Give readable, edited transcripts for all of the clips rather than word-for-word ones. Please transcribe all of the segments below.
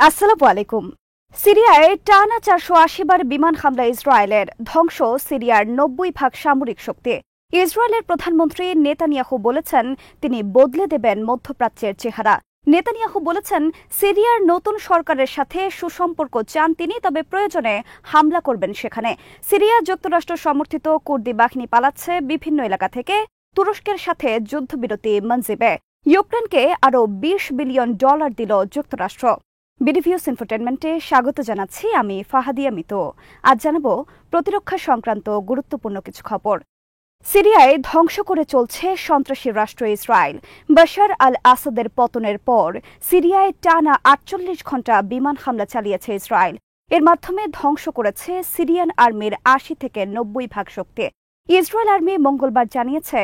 আসসালামু আলাইকুম। সিরিয়ায় টানা ৪৮০ বার বিমান হামলা ইসরায়েলের, ধ্বংস সিরিয়ার ৯০% সামরিক শক্তি। ইসরায়েলের প্রধানমন্ত্রী নেতানিয়াহু বলেছেন তিনি বদলে দেবেন মধ্যপ্রাচ্যের চেহারা। নেতানিয়াহু বলেছেন সিরিয়ার নতুন সরকারের সাথে সুসম্পর্ক চান তিনি, তবে প্রয়োজনে হামলা করবেন সেখানে। সিরিয়া যুক্তরাষ্ট্র সমর্থিত কুর্দি বাহিনী পালাচ্ছে বিভিন্ন এলাকা থেকে। তুরস্কের সাথে যুদ্ধবিরতি মঞ্জিবে। ইউক্রেনকে আরও $20 বিলিয়ন দিল যুক্তরাষ্ট্র। বিডিভিউস ইনফোটেনমেন্টে স্বাগত জানাচ্ছি, আমি ফাহাদিয়া মিতু। আজ জানাবো প্রতিরক্ষা সংক্রান্ত গুরুত্বপূর্ণ কিছু খবর। সিরিয়ায় ধ্বংস করে চলছে সন্ত্রাসী রাষ্ট্র ইসরায়েল। বাশার আল আসাদের পতনের পর সিরিয়ায় টানা ৪৮ ঘণ্টা বিমান হামলা চালিয়েছে ইসরায়েল। এর মাধ্যমে ধ্বংস করেছে সিরিয়ান আর্মির ৮০ থেকে ৯০% শক্তি। ইসরায়েল আর্মি মঙ্গলবার জানিয়েছে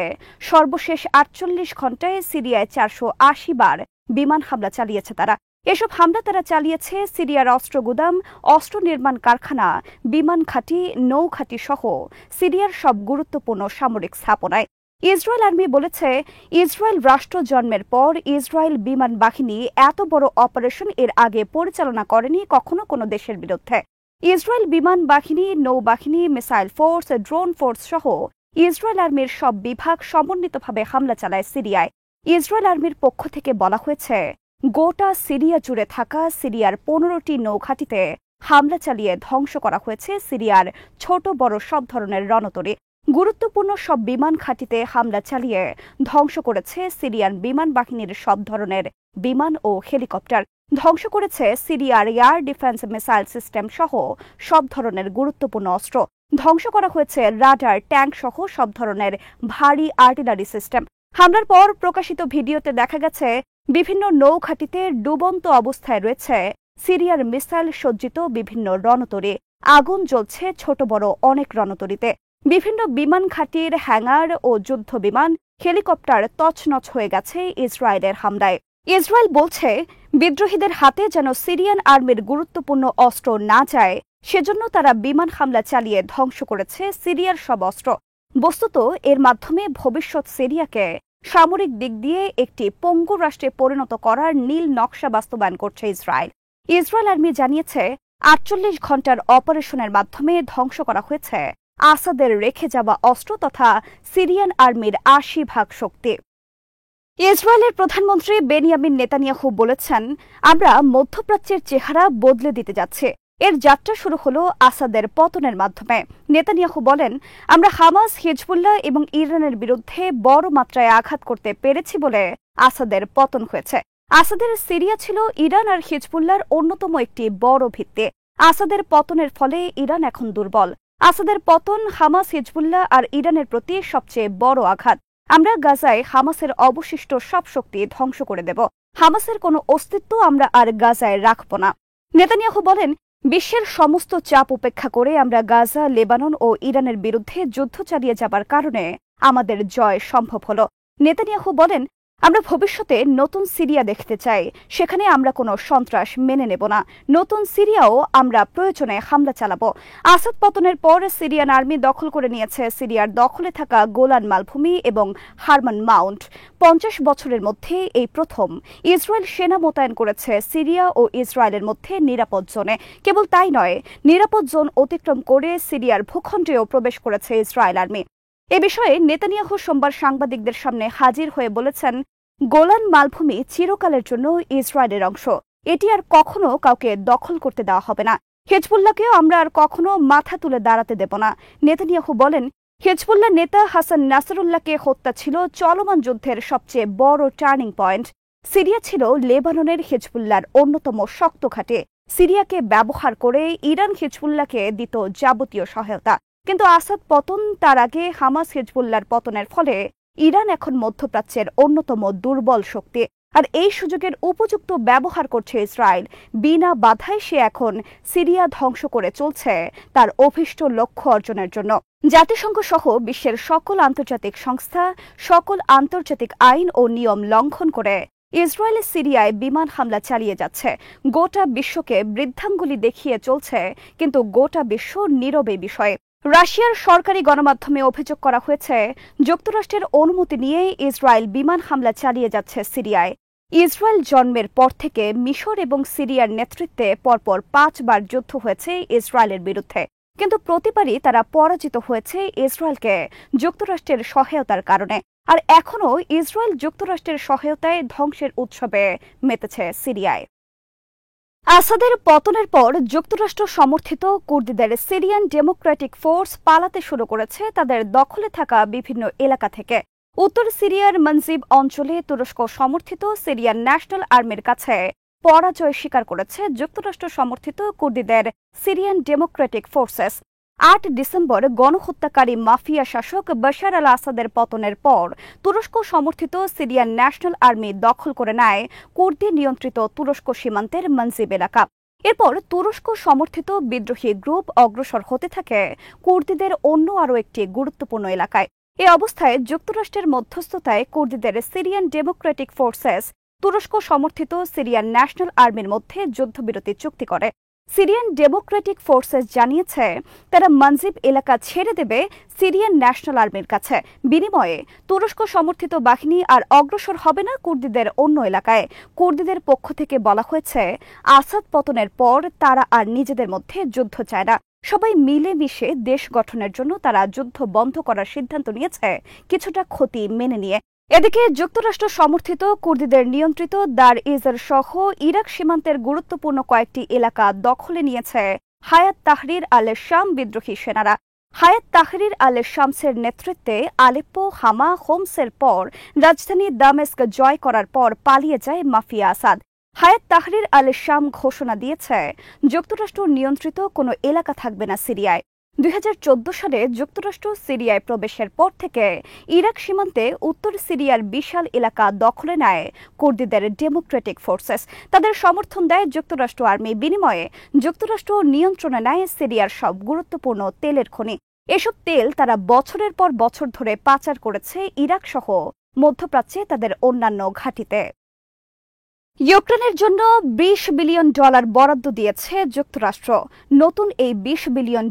সর্বশেষ ৪৮ ঘণ্টায় সিরিয়ায় ৪৮০ বার বিমান হামলা চালিয়েছে তারা। এসব হামলা তারা চালিয়েছে সিরিয়ার অস্ত্র গুদাম, অস্ত্র নির্মাণ কারখানা, বিমান ঘাঁটি, নৌঘাঁটি সহ সিরিয়ার সব গুরুত্বপূর্ণ সামরিক স্থাপনায়। ইসরায়েল আর্মি বলেছে ইসরায়েল রাষ্ট্র জন্মের পর ইসরায়েল বিমান বাহিনী এত বড় অপারেশন এর আগে পরিচালনা করেনি কখনো কোনো দেশের বিরুদ্ধে। ইসরায়েল বিমান বাহিনী, নৌবাহিনী, মিসাইল ফোর্স, ড্রোন ফোর্স সহ ইসরায়েল আর্মির সব বিভাগ সমন্বিতভাবে হামলা চালায় সিরিয়ায়। ইসরায়েল আর্মির পক্ষ থেকে বলা হয়েছে গোটা সিরিয়া জুড়ে থাকা সিরিয়ার ১৫টি নৌঘাঁটিতে হামলা চালিয়ে ধ্বংস করা হয়েছে সিরিয়ার ছোট বড় সব ধরনের রণতরী। গুরুত্বপূর্ণ সব বিমান ঘাঁটিতে হামলা চালিয়ে ধ্বংস করেছে সিরিয়ান বিমান বাহিনীর সব ধরনের বিমান ও হেলিকপ্টার। ধ্বংস করেছে সিরিয়ার এয়ার ডিফেন্স মিসাইল সিস্টেম সহ সব ধরনের গুরুত্বপূর্ণ অস্ত্র। ধ্বংস করা হয়েছে রাডার, ট্যাঙ্ক সহ সব ধরনের ভারী আর্টিলারি সিস্টেম। হামলার পর প্রকাশিত ভিডিওতে দেখা গেছে বিভিন্ন নৌঘাঁটিতে ডুবন্ত অবস্থায় রয়েছে সিরিয়ার মিসাইল সজ্জিত বিভিন্ন রণতরী। আগুন জ্বলছে ছোট বড় অনেক রণতরীতে। বিভিন্ন বিমান ঘাঁটির হ্যাঙ্গার ও যুদ্ধ বিমান, হেলিকপ্টার তছনছ হয়ে গেছে ইসরায়েলের হামলায়। ইসরায়েল বলছে বিদ্রোহীদের হাতে যেন সিরিয়ান আর্মির গুরুত্বপূর্ণ অস্ত্র না যায়, সেজন্য তারা বিমান হামলা চালিয়ে ধ্বংস করেছে সিরিয়ার সব অস্ত্র। বস্তুত এর মাধ্যমে ভবিষ্যৎ সিরিয়াকে সামরিক দিক দিয়ে একটি পঙ্গু রাষ্ট্রে পরিণত করার নীল নকশা বাস্তবায়ন করছে ইসরায়েল। ইসরায়েল আর্মি জানিয়েছে ৪৮ ঘণ্টার অপারেশনের মাধ্যমে ধ্বংস করা হয়েছে আসাদের রেখে যাওয়া অস্ত্র তথা সিরিয়ান আর্মির ৮০% শক্তি। ইসরায়েলের প্রধানমন্ত্রী বেনিয়ামিন নেতানিয়াহু বলেছেন আমরা মধ্যপ্রাচ্যের চেহারা বদলে দিতে যাচ্ছি। এর যাত্রা শুরু হলো আসাদের পতনের মাধ্যমে। নেতানিয়াহু বলেন আমরা হামাস, হিজবুল্লাহ এবং ইরানের বিরুদ্ধে বড় মাত্রায় আঘাত করতে পেরেছি বলে আসাদের পতন হয়েছে। আসাদের সিরিয়া ছিল ইরান আর হিজবুল্লাহর অন্যতম একটি বড় ভিত্তি। আসাদের পতনের ফলে ইরান এখন দুর্বল। আসাদের পতন হামাস, হিজবুল্লাহ আর ইরানের প্রতি সবচেয়ে বড় আঘাত। আমরা গাজায় হামাসের অবশিষ্ট সব শক্তি ধ্বংস করে দেব। হামাসের কোনো অস্তিত্ব আমরা আর গাজায় রাখব না। নেতানিয়াহু বলেন বিশ্বের সমস্ত চাপ উপেক্ষা করে আমরা গাজা, লেবানন ও ইরানের বিরুদ্ধে যুদ্ধ চালিয়ে যাবার কারণে আমাদের জয় সম্ভব হল। নেতানিয়াহু বলেন আমরা ভবিষ্যতে নতুন সিরিয়া দেখতে চাই, সেখানে আমরা কোনো সন্ত্রাস মেনে নেব না। নতুন সিরিয়াও আমরা প্রয়োজনে হামলা চালাব। আসাদ পতনের পর সিরিয়ান আর্মি দখল করে নিয়েছে সিরিয়ার দখলে থাকা গোলান মালভূমি এবং হারমান মাউন্ট। ৫০ বছরের মধ্যে এই প্রথম ইসরায়েল সেনা মোতায়েন করেছে সিরিয়া ও ইসরায়েলের মধ্যে নিরাপদ জোনে। কেবল তাই নয়, নিরাপদ জোন অতিক্রম করে সিরিয়ার ভূখণ্ডেও প্রবেশ করেছে ইসরায়েল আর্মি। এ বিষয়ে নেতানিয়াহু সোমবার সাংবাদিকদের সামনে হাজির হয়ে বলেছেন গোলান মালভূমি চিরকালের জন্য ইসরায়েলের অংশ। এটি আর কখনো কাউকে দখল করতে দেওয়া হবে না। হিজবুল্লাহকেও আমরা আর কখনো মাথা তুলে দাঁড়াতে দেব না। নেতানিয়াহু বলেন হিজবুল্লাহ নেতা হাসান নাসরুল্লাহকে হত্যা ছিল চলমান যুদ্ধের সবচেয়ে বড় টার্নিং পয়েন্ট। সিরিয়া ছিল লেবাননের হিজবুল্লাহর অন্যতম শক্ত ঘাঁটি। সিরিয়াকে ব্যবহার করে ইরান হিজবুল্লাহকে দিত যাবতীয় সহায়তা। কিন্তু আসাদ পতন, তার আগে হামাস, হিজবুল্লাহর পতনের ফলে ইরান এখন মধ্যপ্রাচ্যের অন্যতম দুর্বল শক্তি। আর এই সুযোগের উপযুক্ত ব্যবহার করছে ইসরায়েল। বিনা বাধায় সে এখন সিরিয়া ধ্বংস করে চলছে তার অভীষ্ট লক্ষ্য অর্জনের জন্য। জাতিসংঘ সহ বিশ্বের সকল আন্তর্জাতিক সংস্থা, সকল আন্তর্জাতিক আইন ও নিয়ম লঙ্ঘন করে ইসরায়েল সিরিয়ায় বিমান হামলা চালিয়ে যাচ্ছে। গোটা বিশ্বকে বৃদ্ধাঙ্গুলি দেখিয়ে চলছে, কিন্তু গোটা বিশ্ব নীরবে বিষয়ে। রাশিয়ার সরকারি গণমাধ্যমে অভিযোগ করা হয়েছে যুক্তরাষ্ট্রের অনুমতি নিয়ে ইসরায়েল বিমান হামলা চালিয়ে যাচ্ছে সিরিয়ায়। ইসরায়েল জন্মের পর থেকে মিশর এবং সিরিয়ার নেতৃত্বে পরপর 5 বার যুদ্ধ হয়েছে ইসরায়েলের বিরুদ্ধে, কিন্তু প্রতিবারই তারা পরাজিত হয়েছে ইসরায়েলকে যুক্তরাষ্ট্রের সহায়তার কারণে। আর এখনও ইসরায়েল যুক্তরাষ্ট্রের সহায়তায় ধ্বংসের উৎসবে মেতেছে সিরিয়ায়। আসাদের পতনের পর যুক্তরাষ্ট্র সমর্থিত কুর্দিদের সিরিয়ান ডেমোক্রেটিক ফোর্স পালাতে শুরু করেছে তাদের দখলে থাকা বিভিন্ন এলাকা থেকে। উত্তর সিরিয়ার মনজিব অঞ্চলে তুরস্ক সমর্থিত সিরিয়ান ন্যাশনাল আর্মির কাছে পরাজয় স্বীকার করেছে যুক্তরাষ্ট্র সমর্থিত কুর্দিদের সিরিয়ান ডেমোক্রেটিক ফোর্সেস। 8 ডিসেম্বর গণহত্যাকারী মাফিয়া শাসক বাশার আল আসাদের পতনের পর তুরস্ক সমর্থিত সিরিয়ান ন্যাশনাল আর্মি দখল করে নেয় কুর্দি নিয়ন্ত্রিত তুরস্ক সীমান্তের মনজিব এলাকা। এরপর তুরস্ক সমর্থিত বিদ্রোহী গ্রুপ অগ্রসর হতে থাকে কুর্দিদের অন্য আরও একটি গুরুত্বপূর্ণ এলাকায়। এ অবস্থায় যুক্তরাষ্ট্রের মধ্যস্থতায় কুর্দিদের সিরিয়ান ডেমোক্রেটিক ফোর্সেস তুরস্ক সমর্থিত সিরিয়ান ন্যাশনাল আর্মির মধ্যে যুদ্ধবিরতি চুক্তি করে। সিরিয়ান ডেমোক্রেটিক ফোর্সেস জানিয়েছে তারা মনজিব এলাকা ছেড়ে দেবে সিরিয়ান ন্যাশনাল আর্মির কাছে। বিনিময়ে তুরস্ক সমর্থিত বাহিনী আর অগ্রসর হবে না কুর্দিদের অন্য এলাকায়। কুর্দিদের পক্ষ থেকে বলা হয়েছে আসাদ পতনের পর তারা আর নিজেদের মধ্যে যুদ্ধ চায় না, সবাই মিলেমিশে দেশ গঠনের জন্য তারা যুদ্ধ বন্ধ করার সিদ্ধান্ত নিয়েছে, কিছুটা ক্ষতি মেনে নিয়ে। এদিকে যুক্তরাষ্ট্র সমর্থিত কুর্দিদের নিয়ন্ত্রিত দার ইজর সহ ইরাক সীমান্তের গুরুত্বপূর্ণ কয়েকটি এলাকা দখলে নিয়েছে হায়াত তাহরির আল শাম বিদ্রোহী সেনারা। হায়াত তাহরির আল শামসের নেতৃত্বে আলেপ্পো, হামা, হোমসের পর রাজধানী দামেস্ক জয় করার পর পালিয়ে যায় মাফিয়া আসাদ। হায়াত তাহরির আল শাম ঘোষণা দিয়েছে যুক্তরাষ্ট্র নিয়ন্ত্রিত কোনো এলাকা থাকবে না সিরিয়ায়। 2014 সালে যুক্তরাষ্ট্র সিরিয়ায় প্রবেশের পর থেকে ইরাক সীমান্তে উত্তর সিরিয়ার বিশাল এলাকা দখলে নেয় কুর্দিদের ডেমোক্রেটিক ফোর্সেস। তাদের সমর্থন দেয় যুক্তরাষ্ট্র আর্মি। বিনিময়ে যুক্তরাষ্ট্র নিয়ন্ত্রণে নেয় সিরিয়ার সব গুরুত্বপূর্ণ তেলের খনি। এসব তেল তারা বছরের পর বছর ধরে পাচার করেছে ইরাক সহ মধ্যপ্রাচ্যে তাদের অন্যান্য ঘাঁটিতে। ইউক্রেনের জন্য $20 বিলিয়ন বরাদ্দ দিয়েছে যুক্তরাষ্ট্র। নতুন এই $20 বিলিয়ন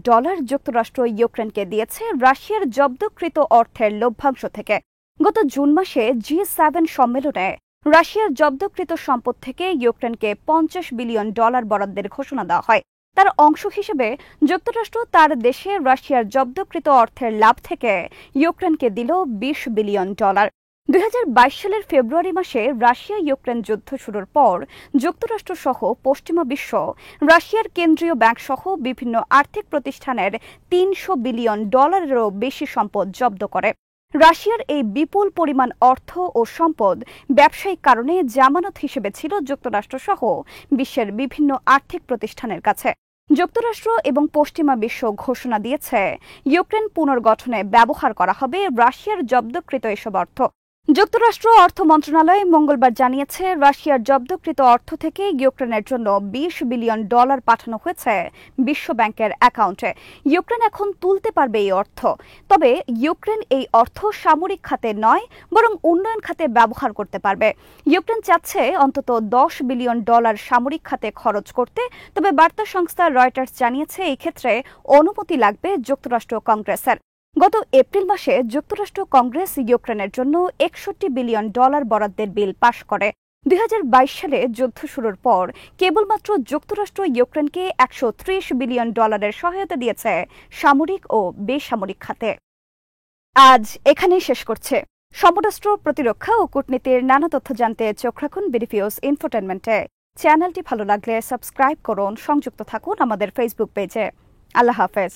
যুক্তরাষ্ট্র ইউক্রেনকে দিয়েছে রাশিয়ার জব্দকৃত অর্থের লভ্যাংশ থেকে। গত জুন মাসে G7 সম্মেলনে রাশিয়ার জব্দকৃত সম্পদ থেকে ইউক্রেনকে $50 বিলিয়ন বরাদ্দের ঘোষণা দেওয়া হয়। তার অংশ হিসেবে যুক্তরাষ্ট্র তার দেশে রাশিয়ার জব্দকৃত অর্থের লাভ থেকে ইউক্রেনকে দিল $20 বিলিয়ন। 2022 সালের ফেব্রুয়ারি মাসে রাশিয়া ইউক্রেন যুদ্ধ শুরুর পর যুক্তরাষ্ট্র সহ পশ্চিমা বিশ্ব রাশিয়ার কেন্দ্রীয় ব্যাংক সহ বিভিন্ন আর্থিক প্রতিষ্ঠানের $300 বিলিয়ন বেশি সম্পদ জব্দ করে। রাশিয়ার এই বিপুল পরিমাণ অর্থ ও সম্পদ ব্যবসায়িক কারণে জামানত হিসেবে ছিল যুক্তরাষ্ট্র সহ বিশ্বের বিভিন্ন আর্থিক প্রতিষ্ঠানের কাছে। যুক্তরাষ্ট্র এবং পশ্চিমা বিশ্ব ঘোষণা দিয়েছে ইউক্রেন পুনর্গঠনে ব্যবহার করা হবে রাশিয়ার জব্দকৃত এসব অর্থ। যুক্তরাষ্ট্র অর্থ মন্ত্রণালয় মঙ্গলবার জানিয়েছে রাশিয়ার জব্দকৃত অর্থ থেকে ইউক্রেনের জন্য $20 বিলিয়ন পাঠানো হয়েছে বিশ্বব্যাংকের অ্যাকাউন্টে। ইউক্রেন এখন তুলতে পারবে এই অর্থ। তবে ইউক্রেন এই অর্থ সামরিক খাতে নয়, বরং উন্নয়ন খাতে ব্যবহার করতে পারবে। ইউক্রেন চাচ্ছে অন্তত $10 বিলিয়ন সামরিক খাতে খরচ করতে। তবে বার্তা সংস্থা রয়টার্স জানিয়েছে এই ক্ষেত্রে অনুমতি লাগবে যুক্তরাষ্ট্র কংগ্রেসের। গত এপ্রিল মাসে যুক্তরাষ্ট্র কংগ্রেস ইউক্রেনের জন্য $61 বিলিয়ন বরাদ্দের বিল পাশ করে। 2022 সালে যুদ্ধ শুরুর পর কেবলমাত্র যুক্তরাষ্ট্র ইউক্রেনকে $130 বিলিয়ন সহায়তা দিয়েছে সামরিক ও বেসামরিক খাতে। আজ এখানেই শেষ করছে। সমরাষ্ট্র, প্রতিরক্ষা ও কূটনীতির নানা তথ্য জানতে চোখ রাখুন বিডিপিওস ইনফোটেনমেন্টে। চ্যানেলটি ভালো লাগলে সাবস্ক্রাইব করুন, সংযুক্ত থাকুন আমাদের ফেসবুক পেজে। আল্লাহ হাফেজ।